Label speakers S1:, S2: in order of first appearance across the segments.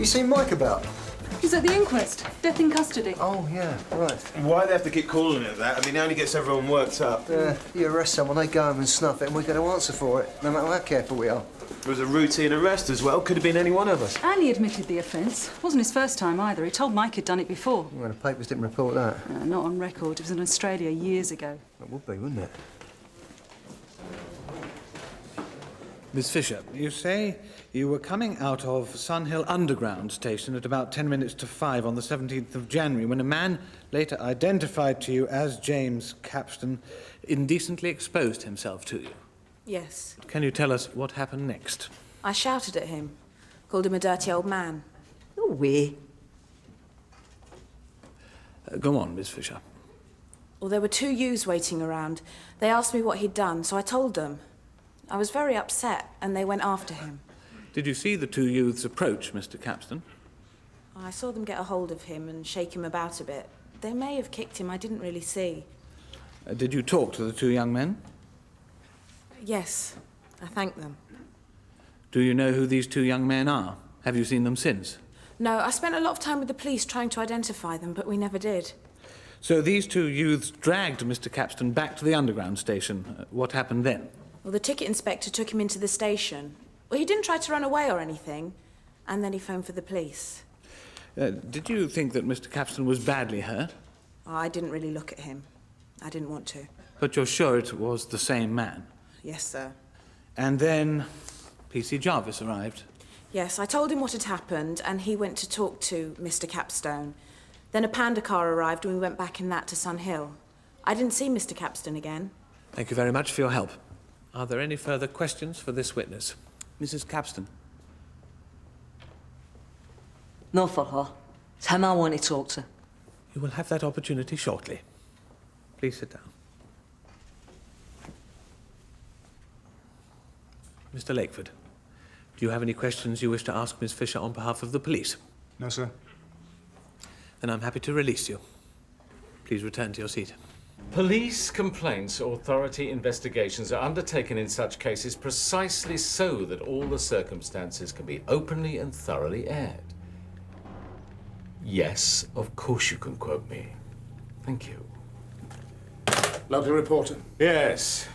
S1: you seen Mike about?
S2: He's at the inquest. Death in custody.
S1: Oh, yeah, right.
S3: Why do they have to keep calling it that? I mean, it only gets everyone worked up.
S1: You arrest someone, they go home and snuff it, and we've got to answer for it, no matter how careful we are.
S3: It was a routine arrest as well. Could have been any one of us.
S2: And he admitted the offence. Wasn't his first time either. He told Mike he'd done it before.
S1: Well, the papers didn't report that.
S2: Not on record. It was in Australia years ago.
S1: It would be, wouldn't it?
S4: Miss Fisher, you say you were coming out of Sunhill Underground Station at about 10 minutes to 5 on the 17th of January when a man, later identified to you as James Capstan, indecently exposed himself to you.
S5: Yes.
S4: Can you tell us what happened next?
S5: I shouted at him, called him a dirty old man.
S6: No way.
S4: Go on, Miss Fisher.
S5: Well, there were two youths waiting around. They asked me what he'd done, so I told them. I was very upset, and they went after him.
S4: Did you see the two youths approach Mr. Capstan?
S5: I saw them get a hold of him and shake him about a bit. They may have kicked him, I didn't really see.
S4: Did you talk to the two young men?
S5: Yes, I thanked them.
S4: Do you know who these two young men are? Have you seen them since?
S5: No, I spent a lot of time with the police trying to identify them, but we never did.
S4: So these two youths dragged Mr. Capstan back to the underground station. What happened then?
S5: Well, the ticket inspector took him into the station. Well, he didn't try to run away or anything, and then he phoned for the police.
S4: Did you think that Mr. Capstan was badly hurt?
S5: Oh, I didn't really look at him. I didn't want to.
S4: But you're sure it was the same man?
S5: Yes, sir.
S4: And then PC Jarvis arrived?
S5: Yes, I told him what had happened, and he went to talk to Mr. Capstone. Then a panda car arrived, and we went back in that to Sunhill. I didn't see Mr. Capstan again.
S4: Thank you very much for your help. Are there any further questions for this witness? Mrs. Capstan?
S6: No for her. It's him I want to talk to.
S4: You will have that opportunity shortly. Please sit down. Mr. Lakeford, do you have any questions you wish to ask Miss Fisher on behalf of the police?
S7: No, sir.
S4: Then I'm happy to release you. Please return to your seat.
S8: Police complaints or authority investigations are undertaken in such cases precisely so that all the circumstances can be openly and thoroughly aired. Yes, of course you can quote me. Thank you.
S7: Lovely reporter.
S8: Yes.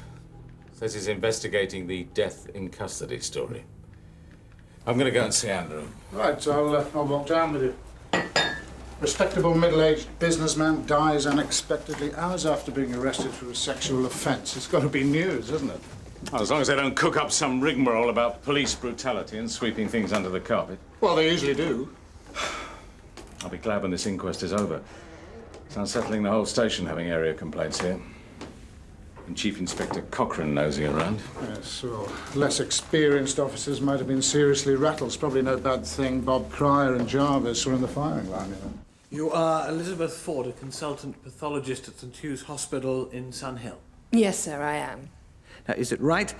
S8: Says he's investigating the death in custody story. I'm going to go and see Andrew.
S7: Right, I'll walk down with you. Respectable middle-aged businessman dies unexpectedly hours after being arrested for a sexual offence. It's got to be news, isn't it?
S8: Well, as long as they don't cook up some rigmarole about police brutality and sweeping things under the carpet.
S7: Well, they usually do.
S8: I'll be glad when this inquest is over. It's unsettling the whole station having area complaints here. And Chief Inspector Cochrane nosing around.
S7: Yes, well, less experienced officers might have been seriously rattled. It's probably no bad thing Bob Cryer and Jarvis were in the firing line, you know.
S4: You are Elizabeth Ford, a consultant pathologist at St. Hugh's Hospital in Sunhill.
S9: Yes, sir, I am.
S4: Now, is it right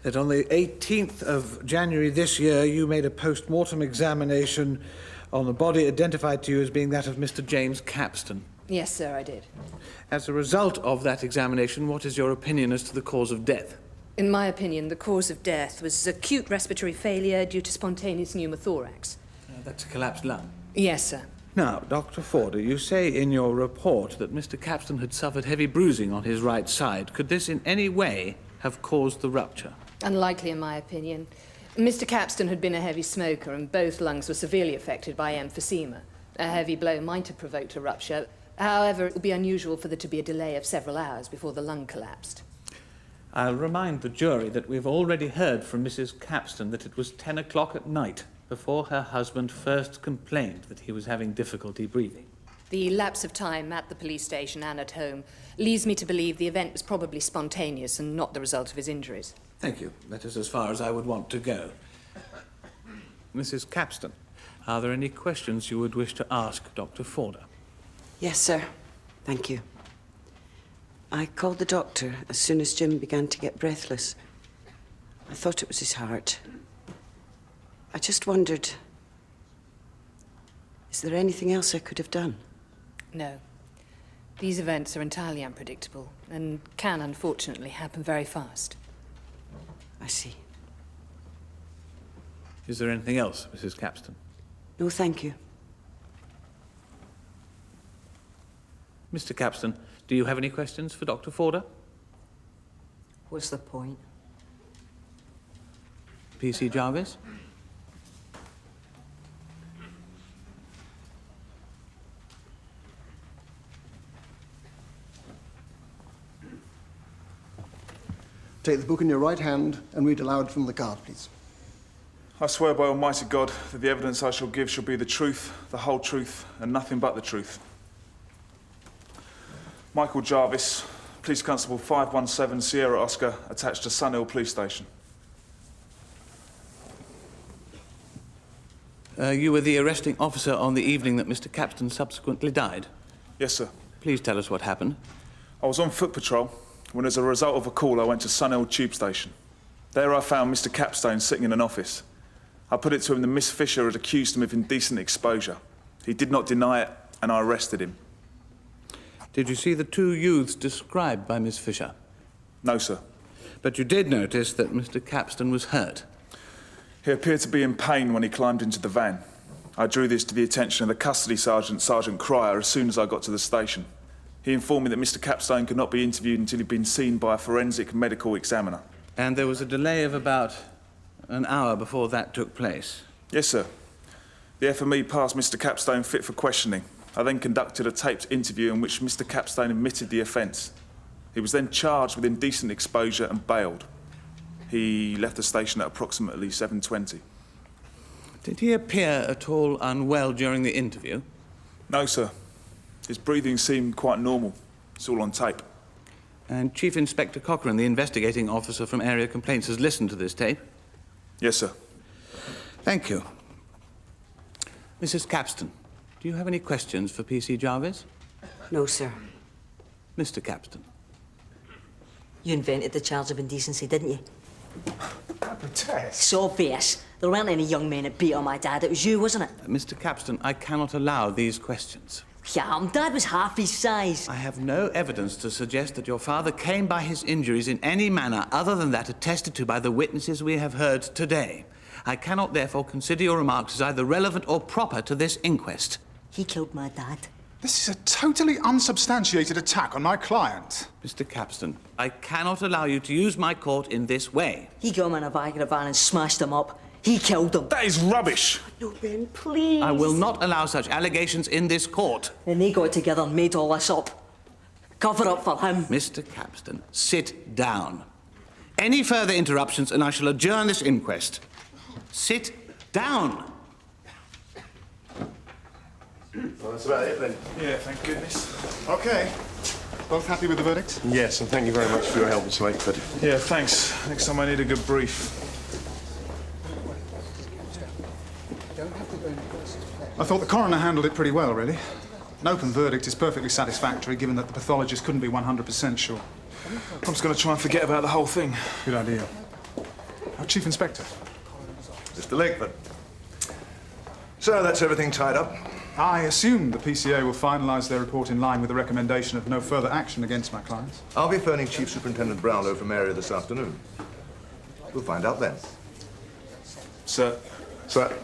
S4: that on the 18th of January this year you made a post-mortem examination on the body identified to you as being that of Mr. James Capstan?
S9: Yes, sir, I did.
S4: As a result of that examination, what is your opinion as to the cause of death?
S9: In my opinion, the cause of death was acute respiratory failure due to spontaneous pneumothorax.
S4: That's a collapsed lung.
S9: Yes, sir.
S4: Now, Dr. Forder, you say in your report that Mr. Capstan had suffered heavy bruising on his right side. Could this in any way have caused the rupture?
S9: Unlikely, in my opinion. Mr. Capstan had been a heavy smoker, and both lungs were severely affected by emphysema. A heavy blow might have provoked a rupture. However, it would be unusual for there to be a delay of several hours before the lung collapsed.
S4: I'll remind the jury that we've already heard from Mrs. Capstan that it was 10 o'clock at night before her husband first complained that he was having difficulty breathing.
S9: The lapse of time at the police station and at home leads me to believe the event was probably spontaneous and not the result of his injuries.
S4: Thank you. That is as far as I would want to go. Mrs. Capstan, are there any questions you would wish to ask Dr. Forder?
S6: Yes, sir. Thank you. I called the doctor as soon as Jim began to get breathless. I thought it was his heart. I just wondered, is there anything else I could have done?
S9: No. These events are entirely unpredictable and can, unfortunately, happen very fast.
S6: I see.
S4: Is there anything else, Mrs. Capstan?
S6: No, thank you.
S4: Mr. Capstan, do you have any questions for Dr. Forder?
S10: What's the point?
S4: PC Jarvis?
S11: Take the book in your right hand and read aloud from the card, please.
S12: I swear by Almighty God that the evidence I shall give shall be the truth, the whole truth, and nothing but the truth. Michael Jarvis, Police Constable 517 Sierra Oscar, attached to Sunhill Police Station.
S4: You were the arresting officer on the evening that Mr. Capstan subsequently died?
S12: Yes, sir.
S4: Please tell us what happened.
S12: I was on foot patrol when, as a result of a call, I went to Sunhill Tube Station. There I found Mr. Capstan sitting in an office. I put it to him that Miss Fisher had accused him of indecent exposure. He did not deny it, and I arrested him.
S4: Did you see the two youths described by Miss Fisher?
S12: No, sir.
S4: But you did notice that Mr. Capstan was hurt?
S12: He appeared to be in pain when he climbed into the van. I drew this to the attention of the custody sergeant, Sergeant Cryer, as soon as I got to the station. He informed me that Mr. Capstan could not be interviewed until he'd been seen by a forensic medical examiner.
S4: And there was a delay of about an hour before that took place?
S12: Yes, sir. The FME passed Mr. Capstan fit for questioning. I then conducted a taped interview in which Mr. Capstan admitted the offence. He was then charged with indecent exposure and bailed. He left the station at approximately 7:20.
S4: Did he appear at all unwell during the interview?
S12: No, sir. His breathing seemed quite normal. It's all on tape.
S4: And Chief Inspector Cochrane, the investigating officer from Area Complaints, has listened to this tape?
S12: Yes, sir.
S4: Thank you. Mrs. Capstan, do you have any questions for PC Jarvis?
S6: No, sir.
S4: Mr. Capstan.
S10: You invented the charge of indecency, didn't you?
S3: I protest.
S10: It's obvious. There weren't any young men that beat on my dad. It was you, wasn't it?
S4: Mr. Capstan, I cannot allow these questions.
S10: Yeah, Dad was half his size.
S4: I have no evidence to suggest that your father came by his injuries in any manner other than that attested to by the witnesses we have heard today. I cannot therefore consider your remarks as either relevant or proper to this inquest.
S10: He killed my dad.
S7: This is a totally unsubstantiated attack on my client.
S4: Mr. Capstan, I cannot allow you to use my court in this way.
S10: He got him in a back of a van and smashed him up. He killed him.
S12: That is rubbish.
S10: No, Ben, please.
S4: I will not allow such allegations in this court.
S10: And they got together and made all this up. Cover up for him.
S4: Mr. Capstan, sit down. Any further interruptions and I shall adjourn this inquest. Sit down.
S13: Well, that's about it then.
S12: Yeah, thank goodness.
S7: OK. Both happy with the verdict?
S13: Yes, and thank you very much for your help, Mr. Wakeford.
S12: Yeah, thanks. Next time I need a good brief.
S7: I thought the coroner handled it pretty well, really. An open verdict is perfectly satisfactory, given that the pathologist couldn't be 100% sure.
S12: I'm just going to try and forget about the whole thing.
S7: Good idea. Chief Inspector.
S13: Mr. Wakeford. So that's everything tied up?
S7: I assume the PCA will finalise their report in line with the recommendation of no further action against my clients.
S13: I'll be phoning Chief Superintendent Brownlow from area this afternoon. We'll find out then.
S12: Sir.
S13: Sir.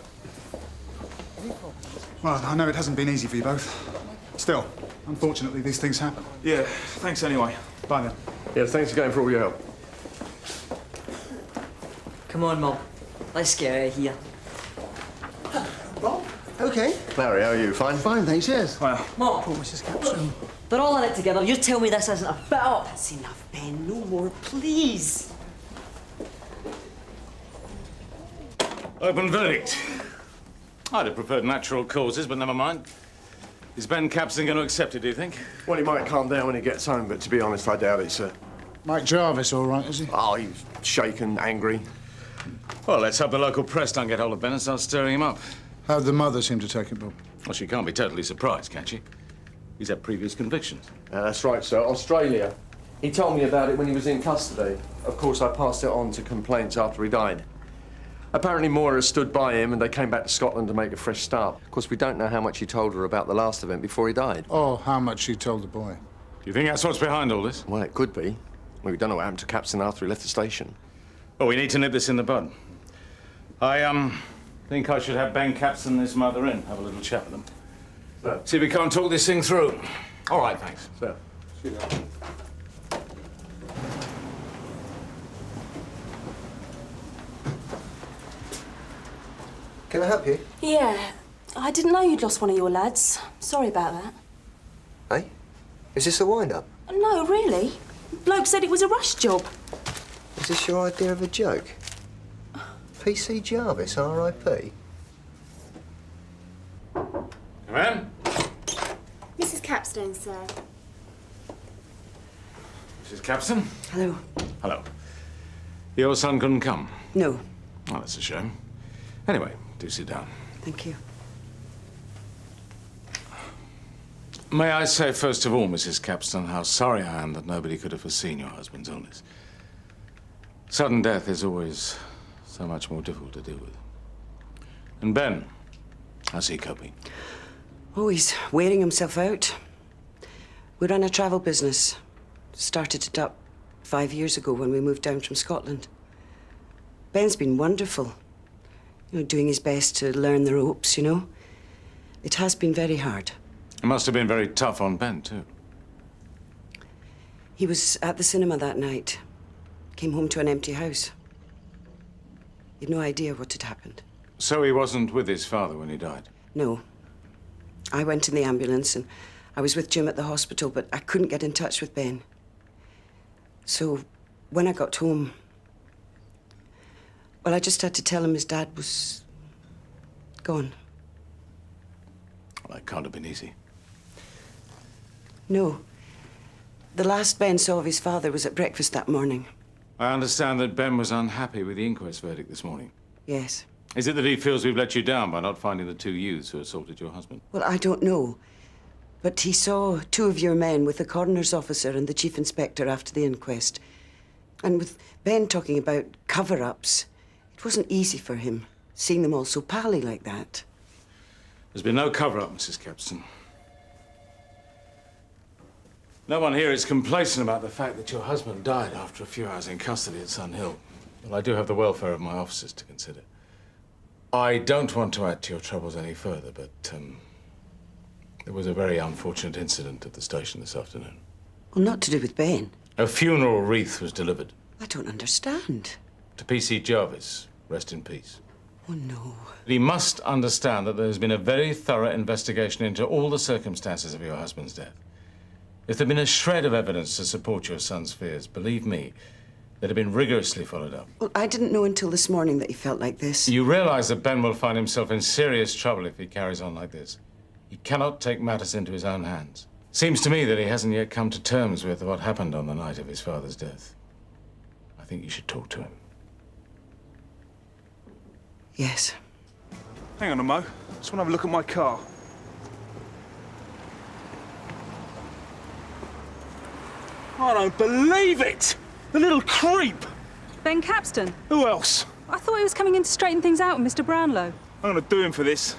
S7: Well, I know it hasn't been easy for you both. Still, unfortunately, these things happen.
S12: Yeah, thanks anyway.
S7: Bye then.
S13: Yes, thanks again for all your help.
S10: Come on, Mum. Let's get out of here.
S11: Bob? OK.
S13: Larry, how are you? Fine?
S11: Fine, thanks, yes.
S12: Well,
S10: Mum,
S11: Poor Mrs. Capstan.
S10: they're all in it together. You tell me this isn't a bit up. That's enough, Ben. No more, please.
S8: Open verdict. I'd have preferred natural causes, but never mind. Is Ben Capstan going to accept it, do you think?
S13: Well, he might calm down when he gets home, but to be honest, I doubt it, sir.
S7: Mike Jarvis, all right, is he?
S13: Oh, he's shaken, angry.
S8: Well, let's hope the local press don't get hold of Ben and start stirring him up.
S7: How'd the mother seem to take it, Bob?
S8: Well, she can't be totally surprised, can she? He's had previous convictions.
S14: That's right, sir. Australia. He told me about it when he was in custody. Of course, I passed it on to complaints after he died. Apparently, Moira stood by him and they came back to Scotland to make a fresh start. Of course, we don't know how much he told her about the last event before he died.
S7: Or how much he told the boy.
S8: Do you think that's what's behind all this?
S14: Well, it could be. Well, we don't know what happened to Capstan after he left the station.
S8: Well, we need to nip this in the bud. There's think I should have Ben Capstan and his mother in, have a little chat with them. See if we can't talk this thing through. All right, thanks.
S14: Sir.
S1: Can I help you?
S15: Yeah. I didn't know you'd lost one of your lads. Sorry about that.
S1: Hey? Is this a wind-up?
S15: No, really. Bloke said it was a rush job.
S1: Is this your idea of a joke? PC Jarvis, R.I.P.?
S8: Come in.
S16: Mrs. Capstone, sir.
S8: Mrs. Capstan?
S6: Hello.
S8: Hello. Your son couldn't come?
S6: No.
S8: Oh, that's a shame. Anyway, do sit down.
S6: Thank you.
S8: May I say, first of all, Mrs. Capstan, how sorry I am that nobody could have foreseen your husband's illness. Sudden death is always so much more difficult to deal with. And Ben, how's he coping?
S6: Oh, he's wearing himself out. We run a travel business. Started it up 5 years ago when we moved down from Scotland. Ben's been wonderful. You know, doing his best to learn the ropes, you know. It has been very hard.
S8: It must have been very tough on Ben, too.
S6: He was at the cinema that night. Came home to an empty house. He had no idea what had happened.
S8: So he wasn't with his father when he died?
S6: No. I went in the ambulance and I was with Jim at the hospital, but I couldn't get in touch with Ben. So when I got home, well, I just had to tell him his dad was gone.
S8: Well, that can't have been easy.
S6: No. The last Ben saw of his father was at breakfast that morning.
S8: I understand that Ben was unhappy with the inquest verdict this morning.
S6: Yes.
S8: Is it that he feels we've let you down by not finding the two youths who assaulted your husband?
S6: Well, I don't know. But he saw two of your men with the coroner's officer and the chief inspector after the inquest. And with Ben talking about cover-ups, it wasn't easy for him, seeing them all so pally like that.
S8: There's been no cover-up, Mrs. Capstan. No one here is complacent about the fact that your husband died after a few hours in custody at Sun Hill. Well, I do have the welfare of my officers to consider. I don't want to add to your troubles any further, but there was a very unfortunate incident at the station this afternoon.
S6: Well, not to do with Ben.
S8: A funeral wreath was delivered.
S6: I don't understand.
S8: To PC Jarvis. Rest in peace.
S6: Oh, no.
S8: He must understand that there's been a very thorough investigation into all the circumstances of your husband's death. If there'd been a shred of evidence to support your son's fears, believe me, they'd have been rigorously followed up.
S6: Well, I didn't know until this morning that he felt like this.
S8: You realize that Ben will find himself in serious trouble if he carries on like this. He cannot take matters into his own hands. Seems to me that he hasn't yet come to terms with what happened on the night of his father's death. I think you should talk to him.
S6: Yes.
S12: Hang on a mo. Just want to have a look at my car. I don't believe it! The little creep!
S2: Ben Capstan?
S12: Who else?
S2: I thought he was coming in to straighten things out with Mr. Brownlow.
S12: I'm gonna do him for this.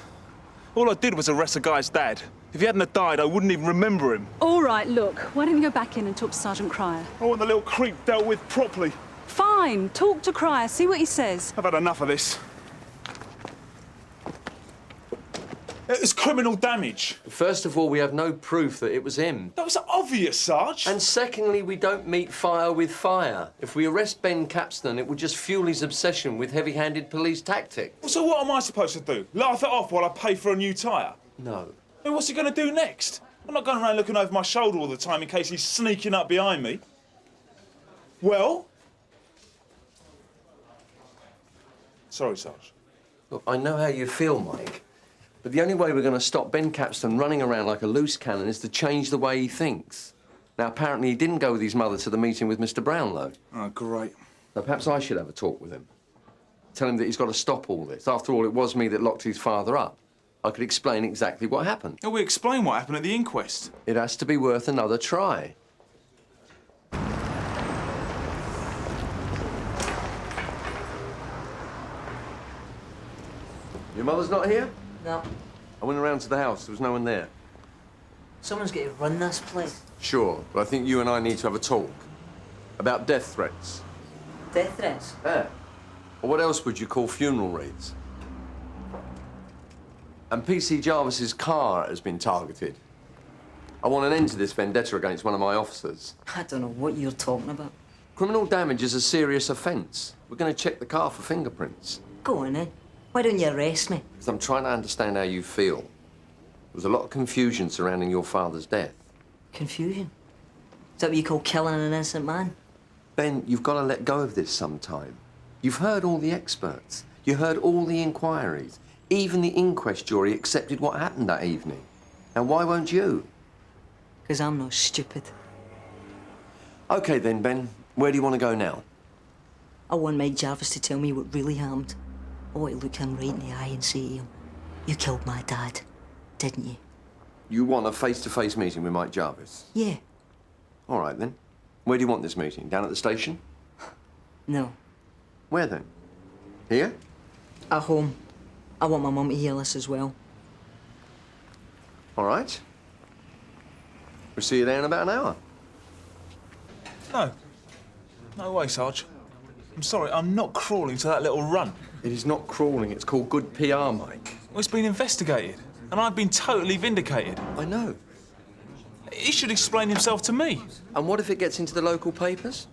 S12: All I did was arrest the guy's dad. If he hadn't have died, I wouldn't even remember him.
S2: All right, look, why don't you go back in and talk to Sergeant Cryer?
S12: I want the little creep dealt with properly.
S2: Fine, talk to Cryer, see what he says.
S12: I've had enough of this. It's criminal damage.
S14: First of all, we have no proof that it was him.
S12: That was obvious, Sarge.
S14: And secondly, we don't meet fire with fire. If we arrest Ben Capstan, it would just fuel his obsession with heavy-handed police tactics.
S12: Well, so what am I supposed to do? Laugh it off while I pay for a new tyre?
S14: No.
S12: Then what's he going to do next? I'm not going around looking over my shoulder all the time in case he's sneaking up behind me. Well? Sorry, Sarge.
S14: Look, I know how you feel, Mike. But the only way we're going to stop Ben Capstan running around like a loose cannon is to change the way he thinks. Now, apparently he didn't go with his mother to the meeting with Mr. Brownlow.
S12: Oh, great.
S14: Now, perhaps I should have a talk with him. Tell him that he's got to stop all this. After all, it was me that locked his father up. I could explain exactly what happened.
S12: Oh, we explain what happened at the inquest.
S14: It has to be worth another try. Your mother's not here?
S10: No.
S14: I went around to the house. There was no one there.
S10: Someone's got to run this place.
S14: Sure, but I think you and I need to have a talk. About death threats.
S10: Death threats?
S14: Yeah. Or what else would you call funeral wreaths? And PC Jarvis's car has been targeted. I want an end to this vendetta against one of my officers.
S10: I don't know what you're talking about.
S14: Criminal damage is a serious offence. We're going to check the car for fingerprints.
S10: Go on, then. Why don't you arrest me?
S14: Because I'm trying to understand how you feel. There was a lot of confusion surrounding your father's death.
S10: Confusion? Is that what you call killing an innocent man?
S14: Ben, you've got to let go of this sometime. You've heard all the experts. You heard all the inquiries. Even the inquest jury accepted what happened that evening. Now, why won't you?
S10: Because I'm not stupid.
S14: OK, then, Ben. Where do you want to go now?
S10: I want Mike Jarvis to tell me what really happened. I want to look him right in the eye and say to him, you killed my dad, didn't you?
S14: You want a face-to-face meeting with Mike Jarvis?
S10: Yeah.
S14: All right, then. Where do you want this meeting? Down at the station?
S10: No.
S14: Where, then? Here?
S10: At home. I want my mum to hear this as well.
S14: All right. We'll see you there in about an hour.
S12: No. No way, Sarge. I'm sorry, I'm not crawling to that little run.
S14: It is not crawling. It's called good PR, Mike.
S12: Well, it's been investigated, and I've been totally vindicated.
S14: I know.
S12: He should explain himself to me.
S14: And what if it gets into the local papers?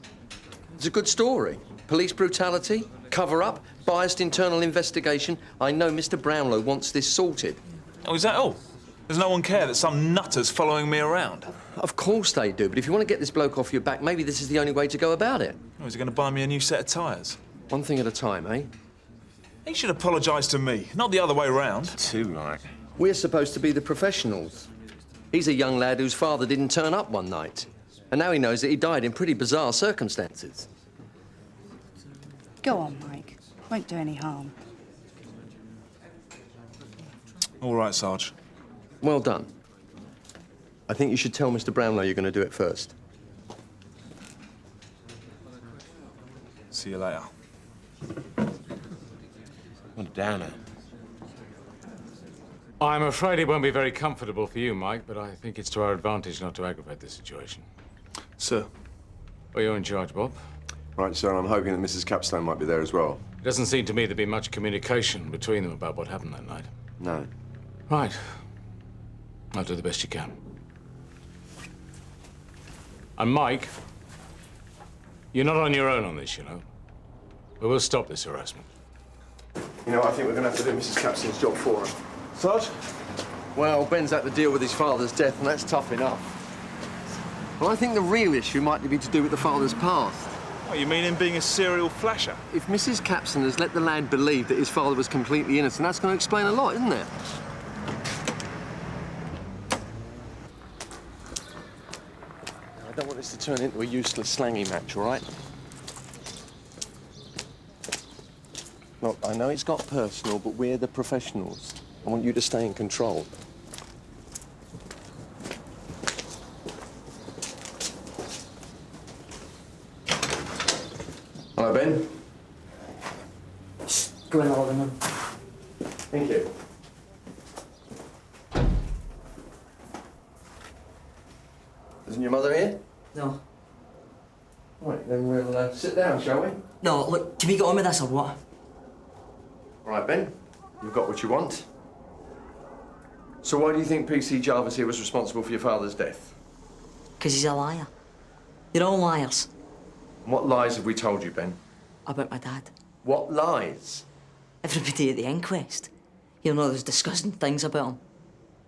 S14: It's a good story. Police brutality, cover-up, biased internal investigation. I know Mr. Brownlow wants this sorted.
S12: Oh, is that all? Does no one care that some nutter's following me around?
S14: Of course they do, but if you want to get this bloke off your back, maybe this is the only way to go about it.
S12: Oh, is he going to buy me a new set of tyres?
S14: One thing at a time, eh?
S12: He should apologise to me, not the other way round.
S8: Too right.
S14: We're supposed to be the professionals. He's a young lad whose father didn't turn up one night. And now he knows that he died in pretty bizarre circumstances.
S17: Go on, Mike. Won't do any harm.
S12: All right, Sarge.
S14: Well done. I think you should tell Mr. Brownlow you're going to do it first.
S12: See you later.
S8: What a downer. I'm afraid it won't be very comfortable for you, Mike, but I think it's to our advantage not to aggravate the situation.
S12: Sir.
S8: Well, you're in charge, Bob.
S18: Right, sir, I'm hoping that Mrs. Capstone might be there as well.
S8: It doesn't seem to me there'd be much communication between them about what happened that night.
S18: No.
S8: Right. I'll do the best you can. And Mike, you're not on your own on this, you know. We will stop this harassment.
S18: You know, I think we're going to have to do Mrs. Capstone's job for her.
S14: Sarge? Well, Ben's had to deal with his father's death, and that's tough enough. Well, I think the real issue might be to do with the father's past.
S12: What, you mean him being a serial flasher?
S14: If Mrs. Capstone has let the lad believe that his father was completely innocent, that's going to explain a lot, isn't it? I don't want this to turn into a useless slangy match, all right? Look, I know it's got personal, but we're the professionals. I want you to stay in control. Hello, Ben.
S10: Go in the living room.
S14: Thank you. Isn't your mother here?
S10: No.
S14: Right, then we'll sit down, shall we?
S10: No, look, can we get on with this or what?
S14: All right, Ben. You've got what you want. So why do you think PC Jarvis here was responsible for your father's death?
S10: Because he's a liar. You're all liars.
S14: And what lies have we told you, Ben?
S10: About my dad.
S14: What lies?
S10: Everybody at the inquest. You know, there's disgusting things about him.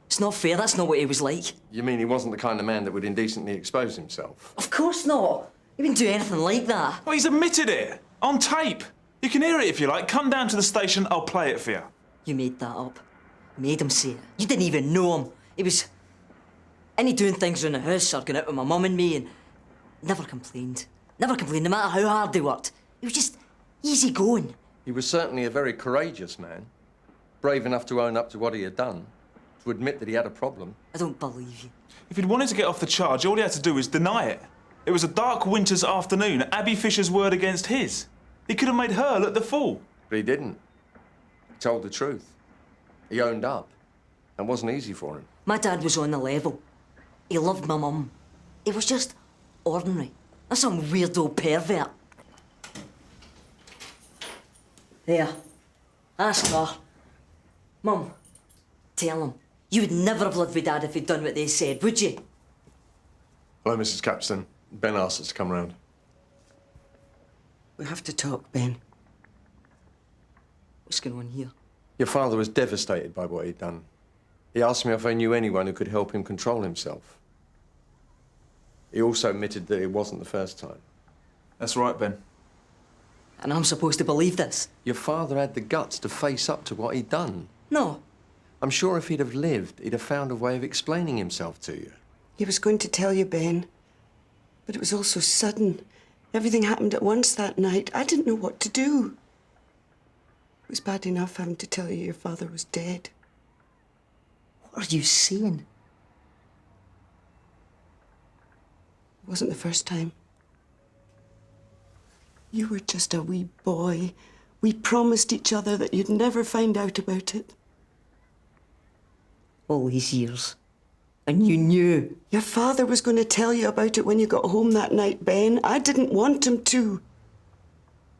S10: It's not fair, that's not what he was like.
S14: You mean he wasn't the kind of man that would indecently expose himself?
S10: Of course not. He wouldn't do anything like that.
S12: Well, he's admitted it. On tape. You can hear it if you like. Come down to the station, I'll play it for you.
S10: You made that up. Made him say it. You didn't even know him. He was... Any doing things around the house or going out with my mum and me and... Never complained. Never complained, no matter how hard they worked. He was just easy going.
S14: He was certainly a very courageous man. Brave enough to own up to what he had done. To admit that he had a problem.
S10: I don't believe you.
S12: If he'd wanted to get off the charge, all he had to do was deny it. It was a dark winter's afternoon, Abby Fisher's word against his. He could have made her look the fool.
S14: But he didn't. He told the truth. He owned up. It wasn't easy for him.
S10: My dad was on the level. He loved my mum. He was just ordinary. Not some weirdo pervert. There. Ask her. Mum, tell him. You would never have lived with Dad if he'd done what they said, would you?
S14: Hello, Mrs. Capstan. Ben asked us to come round.
S6: We have to talk, Ben.
S10: What's going on here?
S14: Your father was devastated by what he'd done. He asked me if I knew anyone who could help him control himself. He also admitted that it wasn't the first time.
S12: That's right, Ben.
S10: And I'm supposed to believe this?
S14: Your father had the guts to face up to what he'd done.
S10: No.
S14: I'm sure if he'd have lived, he'd have found a way of explaining himself to you.
S6: He was going to tell you, Ben. But it was all so sudden. Everything happened at once that night. I didn't know what to do. It was bad enough having to tell you your father was dead.
S10: What are you saying?
S6: It wasn't the first time. You were just a wee boy. We promised each other that you'd never find out about it.
S10: All these years. And you knew.
S6: Your father was going to tell you about it when you got home that night, Ben. I didn't want him to.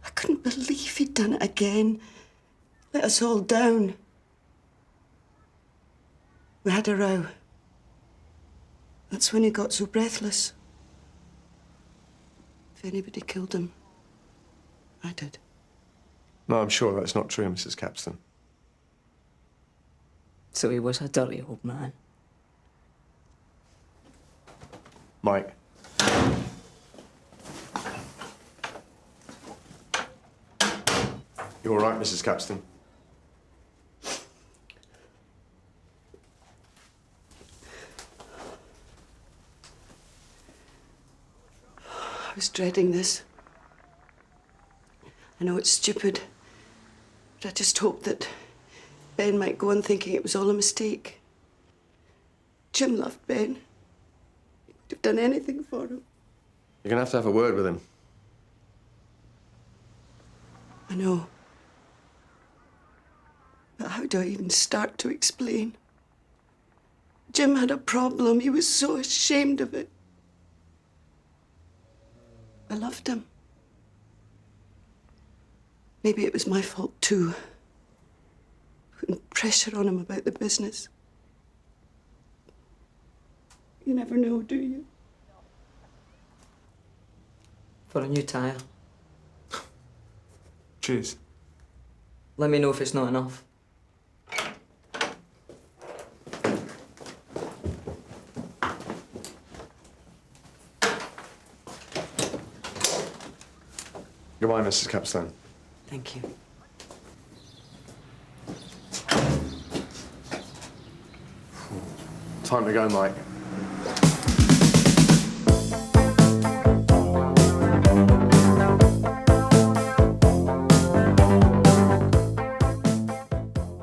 S6: I couldn't believe he'd done it again. Let us all down. We had a row. That's when he got so breathless. If anybody killed him, I did.
S14: No, I'm sure that's not true, Mrs. Capstan.
S10: So he was a dirty old man.
S14: Mike. You all right, Mrs. Capstan?
S6: I was dreading this. I know it's stupid, but I just hoped that Ben might go on thinking it was all a mistake. Jim loved Ben. He would have done anything for him.
S14: You're gonna have a word with him.
S6: I know. But how do I even start to explain? Jim had a problem. He was so ashamed of it. I loved him. Maybe it was my fault too. Putting pressure on him about the business. You never know, do you?
S10: For a new tyre.
S12: Cheers.
S10: Let me know if it's not enough.
S14: Goodbye, Mrs. Capstan.
S6: Thank you.
S14: Time to go, Mike.